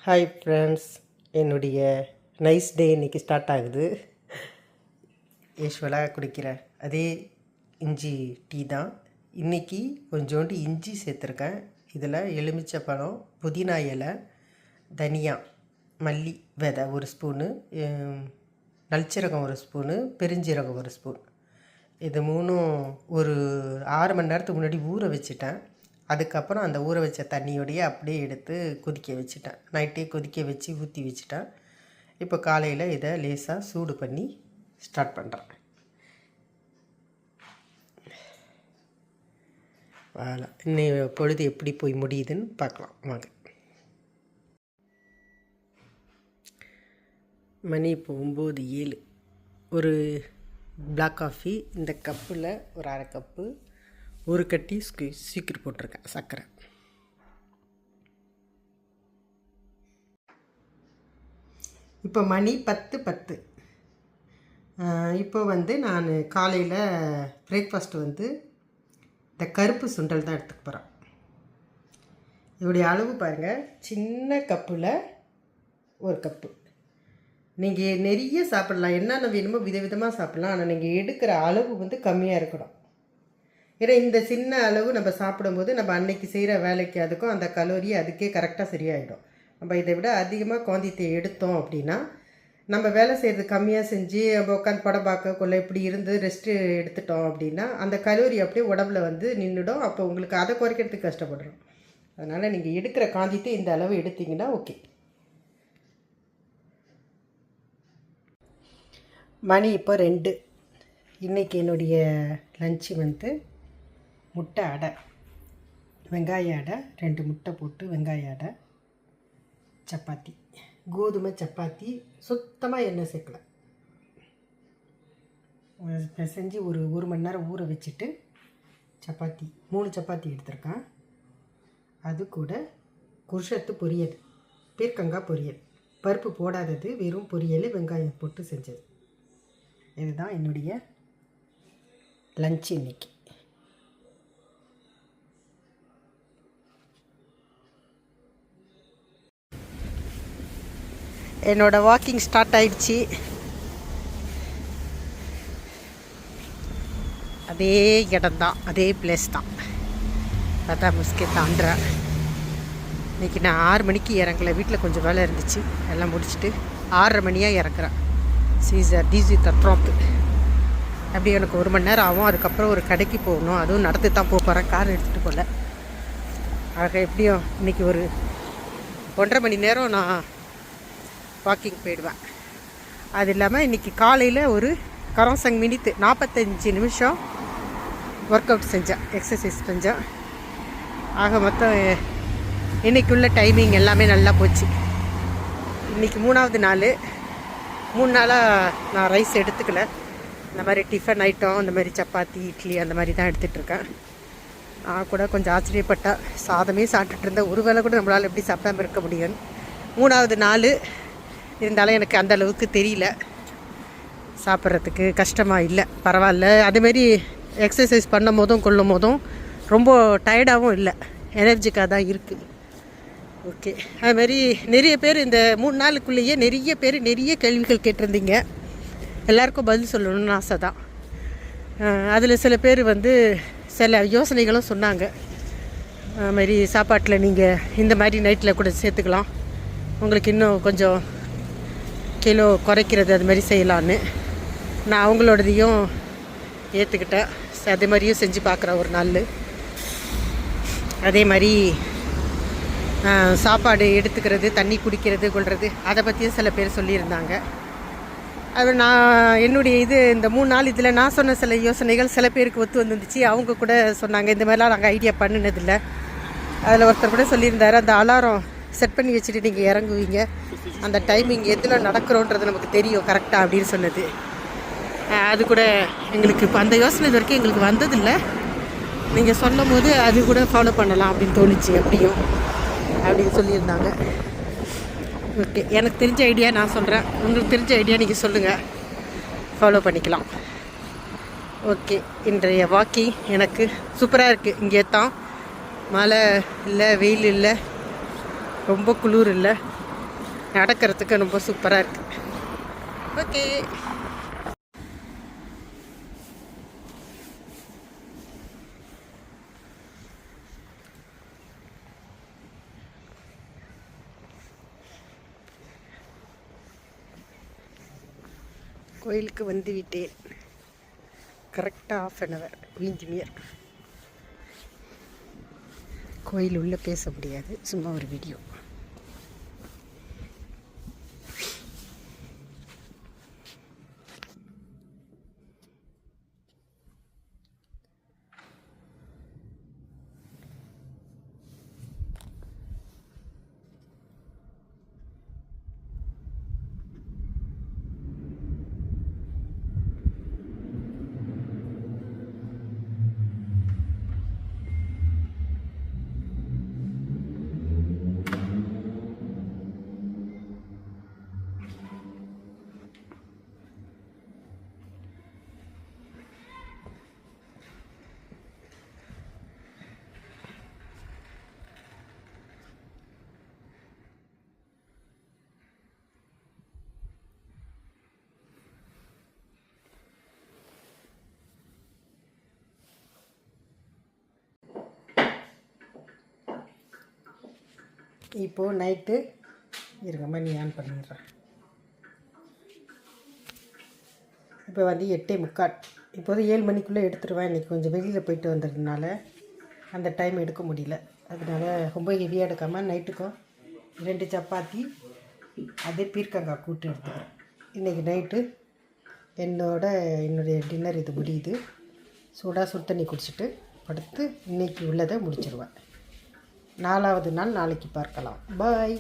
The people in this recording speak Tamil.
ஹாய் ஃப்ரெண்ட்ஸ், என்னுடைய நைஸ் டே இன்றைக்கி ஸ்டார்ட் ஆகுது. யூஸ்வலாக குடிக்கிற அதே இஞ்சி டீ தான். இன்றைக்கி கொஞ்சோண்டு இஞ்சி சேர்த்துருக்கேன். இதில் எலுமிச்சை பழம், புதினா இலை, தனியா, மல்லி விதை ஒரு ஸ்பூனு, நல்சீரகம் ஒரு ஸ்பூனு, பெருஞ்சீரகம் ஒரு ஸ்பூன். இது மூணும் ஒரு 6 மணி நேரத்துக்கு முன்னாடி ஊற வச்சுட்டேன். அதுக்கப்புறம் அந்த ஊற வச்ச தண்ணியோடையே அப்படியே எடுத்து கொதிக்க வச்சுட்டேன். நைட்டே கொதிக்க வச்சு ஊற்றி வச்சுட்டேன். இப்போ காலையில் இதை லேசாக சூடு பண்ணி ஸ்டார்ட் பண்ணுறேன். வாழை இன்னும் பொழுது எப்படி போய் முடியுதுன்னு பார்க்கலாம் வாங்க. மணி இப்போ 9:07. ஒரு பிளாக் காஃபி இந்த கப்பில் ஒரு அரை கப்பு, ஒரு கட்டி சீக்கிரம் போட்டிருக்கேன் சர்க்கரை. இப்போ மணி 10:10. இப்போ நான் காலையில் பிரேக்ஃபாஸ்ட்டு இந்த கருப்பு சுண்டல் தான் எடுத்துக்க போகிறேன். இதோடைய அளவு பாருங்கள், சின்ன கப்பில் ஒரு கப்பு. நீங்கள் நிறைய சாப்பிட்லாம், என்னென்ன வேணுமோ விதவிதமாக சாப்பிட்லாம். ஆனால் நீங்கள் எடுக்கிற அளவு கம்மியாக இருக்கணும். ஏன்னா இந்த சின்ன அளவு நம்ம சாப்பிடும்போது நம்ம அன்னைக்கு செய்கிற வேலைக்கு அதுக்கும் அந்த கலோரி அதுக்கே கரெக்டாக சரியாயிடும். நம்ம இதை விட அதிகமாக குவான்டிட்டி எடுத்தோம் அப்படின்னா நம்ம வேலை செய்கிறது கம்மியாக செஞ்சு நம்ம உட்காந்து படம் பார்க்க கொள்ள இப்படி இருந்து ரெஸ்ட்டு எடுத்துட்டோம் அப்படின்னா அந்த கலோரி அப்படியே உடம்புல நின்றுடும். அப்போ உங்களுக்கு அதை குறைக்கிறதுக்கு கஷ்டப்படுறோம். அதனால் நீங்கள் எடுக்கிற குவான்டிட்டி இந்த அளவு எடுத்திங்கன்னா ஓகே. மணி இப்போ 2. இன்றைக்கி என்னுடைய லஞ்சு முட்டை அடை, வெங்காய அடை, 2 முட்டை போட்டு வெங்காய அடை, சப்பாத்தி, கோதுமை சப்பாத்தி, சுத்தமாக எண்ணெய் சேர்க்கலை. செஞ்சு ஒரு 1 மணி நேரம் ஊற வச்சுட்டு சப்பாத்தி 3 சப்பாத்தி எடுத்திருக்கேன். அது கூட குர்ஷத்து பொரியல், பீர்க்கங்காய் பொரியல், பருப்பு போடாதது, வெறும் பொரியல் வெங்காயம் போட்டு செஞ்சது. இதுதான் என்னுடைய லஞ்சு இன்றைக்கி. என்னோடய வாக்கிங் ஸ்டார்ட் ஆயிடுச்சு. அதே இடம்தான், அதே பிளேஸ் தான். அதான் முஸ்கே தாண்டுறேன். இன்றைக்கி நான் 6 மணிக்கு இறங்கலை. வீட்டில் கொஞ்சம் வேலை இருந்துச்சு, எல்லாம் முடிச்சுட்டு 6:30 மணியாக இறக்குறேன். Caesar DC தட்ரோப்பு. அப்படி எனக்கு 1 மணி நேரம் ஆகும். அதுக்கப்புறம் ஒரு கடைக்கு போகணும், அதுவும் நடந்து தான் போகிறேன், கார் எடுத்துகிட்டு போகல. ஆக எப்படியும் இன்றைக்கி ஒரு 1.5 மணி நேரம் நான் வாக்கிங் போயிடுவேன். அது இல்லாமல் இன்றைக்கி காலையில் ஒரு 45 மினிட் 45 நிமிஷம் ஒர்க் அவுட் செஞ்சேன், எக்ஸசைஸ் செஞ்சேன். ஆக மொத்தம் இன்றைக்குள்ள டைமிங் எல்லாமே நல்லா போச்சு. இன்றைக்கி 3வது நாள். 3 நாளாக நான் ரைஸ் எடுத்துக்கல. இந்த மாதிரி டிஃபன் ஐட்டம், இந்த மாதிரி சப்பாத்தி, இட்லி அந்த மாதிரி தான் எடுத்துகிட்ருக்கேன். நான் கூட கொஞ்சம் ஆச்சரியப்பட்டேன். சாதமே சாப்பிட்டுட்டு இருந்தேன், ஒரு வேளை கூட நம்மளால் எப்படி சாப்பிடாமல் இருக்க முடியும்னு. 3வது நாள் இருந்தாலும் எனக்கு அந்த அளவுக்கு தெரியல, சாப்பிட்றதுக்கு கஷ்டமாக இல்லை, பரவாயில்ல. அதேமாரி எக்ஸசைஸ் பண்ணும் போதும் கொள்ளும் போதும் ரொம்ப டயர்டாகவும் இல்லை, எனர்ஜிக்காக தான் இருக்குது. ஓகே. அதுமாரி நிறைய பேர் இந்த 3 நாளுக்குள்ளேயே நிறைய கேள்விகள் கேட்டிருந்தீங்க. எல்லாருக்கும் பதில் சொல்லணும்னு ஆசை தான். அதில் சில பேர் சில யோசனைகளும் சொன்னாங்க. அதுமாரி சாப்பாட்டில் நீங்கள் இந்த மாதிரி நைட்டில் கூட சேர்த்துக்கலாம், உங்களுக்கு இன்னும் கொஞ்சம் கிலோ குறைக்கிறது அது மாதிரி செய்யலான்னு. நான் அவங்களோடதையும் ஏற்றுக்கிட்டேன். அதே மாதிரியும் செஞ்சு பார்க்குறேன் ஒரு நாள். அதே மாதிரி சாப்பாடு எடுத்துக்கிறது, தண்ணி குடிக்கிறது, கொள்வது, அதை பற்றியும் சில பேர் சொல்லியிருந்தாங்க. அது நான் என்னுடைய இந்த 3 நாள் இதில் நான் சொன்ன சில யோசனைகள் சில பேருக்கு ஒத்து வந்துருந்துச்சு. அவங்க கூட சொன்னாங்க, இந்த மாதிரிலாம் நாங்கள் ஐடியா பண்ணினதில்லை. அதில் ஒருத்தர் கூட சொல்லியிருந்தார், அந்த அலாரம் செட் பண்ணி வச்சுட்டு நீங்கள் இறங்குவீங்க, அந்த டைமிங் எதில் நடக்கிறோன்றது நமக்கு தெரியும் கரெக்டாக அப்படின்னு சொன்னது. அது கூட எங்களுக்கு இப்போ அந்த யோசனை இது வரைக்கும் எங்களுக்கு வந்ததில்லை. நீங்கள் சொல்லும் போது அது கூட ஃபாலோ பண்ணலாம் அப்படின்னு தோணுச்சு அப்படின்னு சொல்லியிருந்தாங்க. ஓகே, எனக்கு தெரிஞ்ச ஐடியா நான் சொல்கிறேன், உங்களுக்கு தெரிஞ்ச ஐடியா நீங்கள் சொல்லுங்கள், ஃபாலோ பண்ணிக்கலாம். ஓகே, இன்றைய வாக்கிங் எனக்கு சூப்பராக இருக்குது. இங்கே தான் மழை இல்லை, வெயில் இல்லை, ரொம்ப குளிர் இல்லை, நடக்கிறதுக்கு ரொம்ப சூப்பராக இருக்குது. ஓகே, கோயிலுக்கு வந்து விட்டேன். கரெக்டாக 1/2 இன்ஜினியர். கோயில் உள்ளே பேச முடியாது, சும்மா ஒரு வீடியோ. இப்போது நைட்டு இருங்க, மணி ஆன் பண்ணிடுறேன். இப்போ வந்து 8:45. இப்போது 7 மணிக்குள்ளே எடுத்துருவேன். இன்றைக்கி கொஞ்சம் வெளியில் போயிட்டு வந்ததுனால அந்த டைம் எடுக்க முடியல. அதனால் ரொம்ப ஹெவியாக எடுக்காமல் நைட்டுக்கும் 2 சப்பாத்தி அதே பீர்க்கங்காய் கூட்டு எடுத்துக்கிறேன். இன்றைக்கி நைட்டு என்னுடைய டின்னர் இது முடியுது. சூடாக சுடு தண்ணி குடிச்சிட்டு படுத்து இன்றைக்கி உள்ளதை முடிச்சிடுவேன். 4வது நாள் நாளைக்கு பார்க்கலாம். பாய்.